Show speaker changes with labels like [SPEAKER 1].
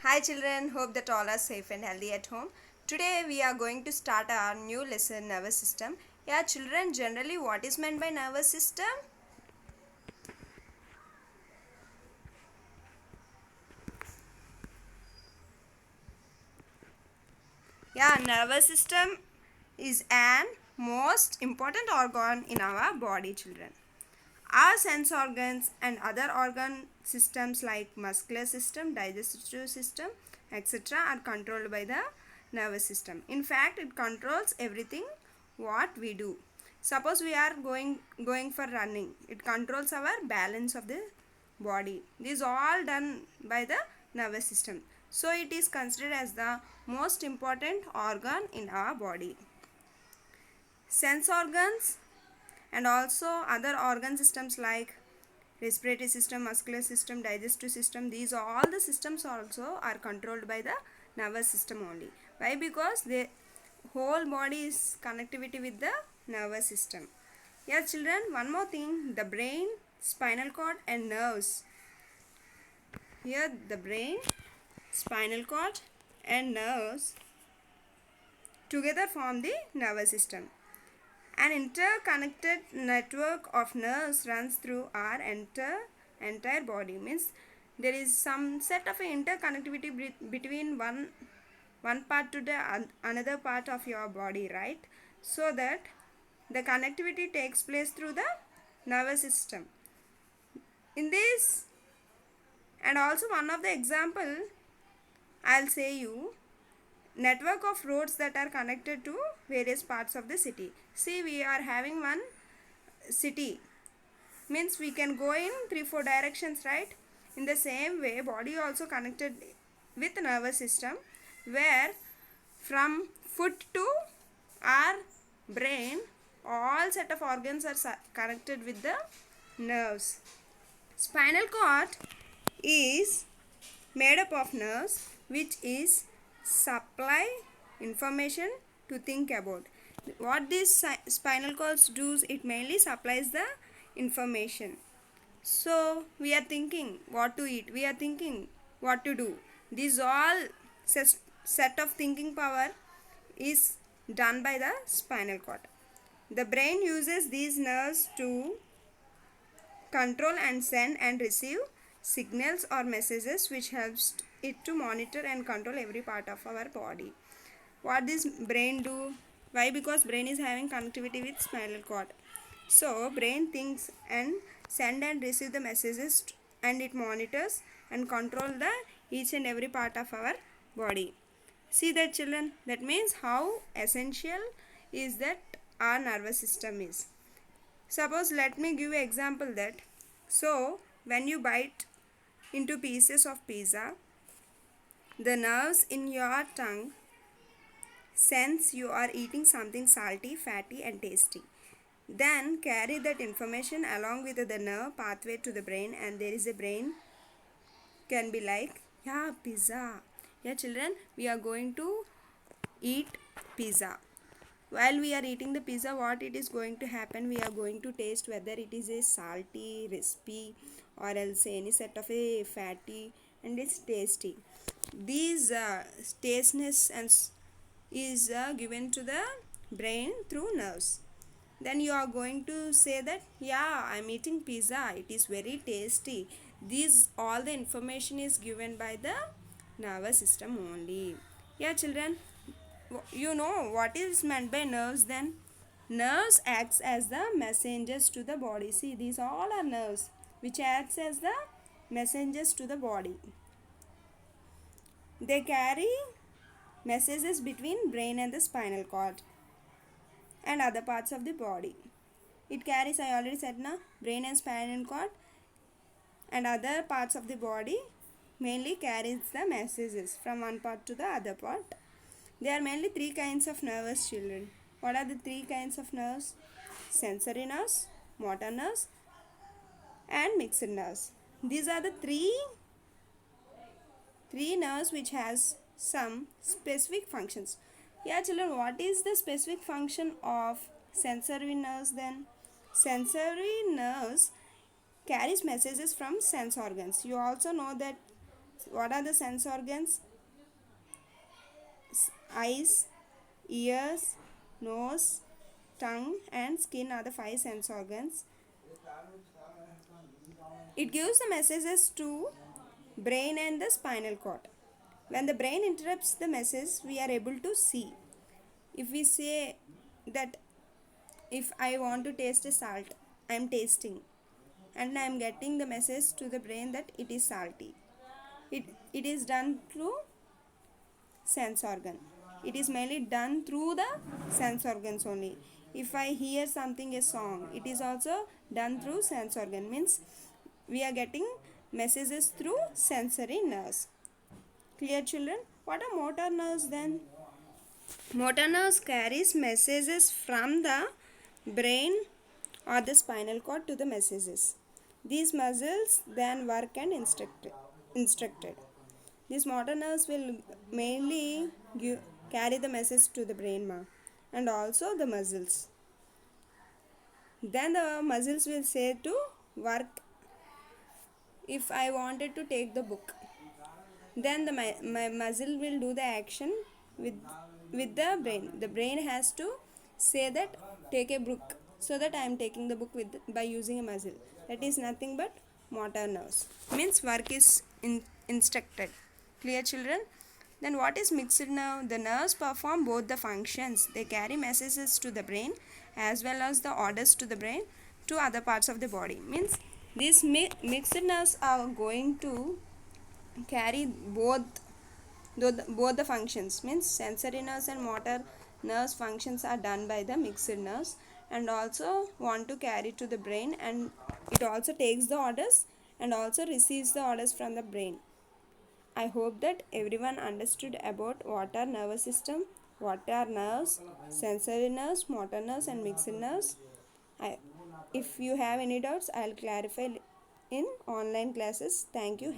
[SPEAKER 1] Hi children, hope that all are safe and healthy at home. Today we are going to start our new lesson, nervous system. Yeah children, generally what is meant by nervous system? Yeah, nervous system is an most important organ in our body children. Our sense organs and other organ systems like muscular system, digestive system, etc. are controlled by the nervous system. In fact, it controls everything what we do. Suppose we are going for running. It controls our balance of the body. This is all done by the nervous system. So it is considered as the most important organ in our body. Sense organs and also other organ systems like respiratory system, muscular system, digestive system, these all the systems also are controlled by the nervous system only. Why? Because the whole body is connectivity with the nervous system. Yeah children, one more thing, the brain, spinal cord and nerves. Here the brain, spinal cord and nerves together form the nervous system. An interconnected network of nerves runs through our entire body. Means there is some set of interconnectivity between one part to the another part of your body, right? So that the connectivity takes place through the nervous system. In this, and also one of the example, I'll say you network of roads that are connected to various parts of the city. See, we are having one city, means we can go in 3-4 directions, right? In the same way, body also connected with nervous system, where from foot to our brain, all set of organs are connected with the nerves. Spinal cord is made up of nerves which is supply information to think about. What these spinal cords do, it mainly supplies the information. So we are thinking what to eat, we are thinking what to do. These all set of thinking power is done by the spinal cord. The brain uses these nerves to control and send and receive signals or messages, which helps it to monitor and control every part of our body. What this brain do? Why? Because brain is having connectivity with spinal cord. So brain thinks and send and receive the messages, and it monitors and control the each and every part of our body. See that children, that means how essential is that our nervous system is. Suppose let me give an example that, so when you bite into pieces of pizza, the nerves in your tongue sense you are eating something salty, fatty and tasty. Then carry that information along with the nerve pathway to the brain, and there is a brain can be like, yeah, pizza. Yeah children, we are going to eat pizza. While we are eating the pizza, what it is going to happen, we are going to taste whether it is a salty, crispy or else any set of a fatty, and it's tasty. These tastiness and is given to the brain through nerves. Then you are going to say that, yeah, I'm eating pizza, it is very tasty. These all the information is given by the nervous system only. Yeah children, you know what is meant by nerves then? Nerves acts as the messengers to the body. See, these all are nerves which acts as the messengers to the body. They carry messages between brain and the spinal cord and other parts of the body. It carries, I already said na, brain and spinal cord and other parts of the body mainly carries the messages from one part to the other part. There are mainly three kinds of nervous children. What are the three kinds of nerves? Sensory nerves, motor nerves and mixed nerves. These are the three nerves which has some specific functions. Yeah children, what is the specific function of sensory nerves then? Sensory nerves carries messages from sense organs. You also know that What are the sense organs? Eyes, ears, nose, tongue, and skin are the five sense organs. It gives the messages to brain and the spinal cord. When the brain interrupts the message, we are able to see. If we say that if I want to taste a salt, I am tasting and I am getting the message to the brain that it is salty. It is done through sense organ. It is mainly done through the sense organs only. If I hear something, a song, it is also done through sense organ. Means we are getting messages through sensory nerves. Clear, children? What are motor nerves then? Motor nerves carries messages from the brain or the spinal cord to the messages. These muscles then work and instructed. These motor nerves will mainly carry the message to the brain and also the muscles. Then the muscles will say to work. If I wanted to take the book, then my muscle will do the action with the brain. The brain has to say that take a book, so that I am taking the book by using a muscle. That is nothing but motor nerves. Means work is instructed. Clear, children? Then what is mixed nerve? The nerves perform both the functions. They carry messages to the brain as well as the orders to the brain to other parts of the body. Means these mixed nerves are going to carry both the functions. Means sensory nerves and motor nerves functions are done by the mixed nerves, and also want to carry to the brain, and it also takes the orders and also receives the orders from the brain. I hope that everyone understood about what are nervous system, what are nerves, sensory nerves, motor nerves, and mixed nerves. If you have any doubts, I'll clarify in online classes. Thank you.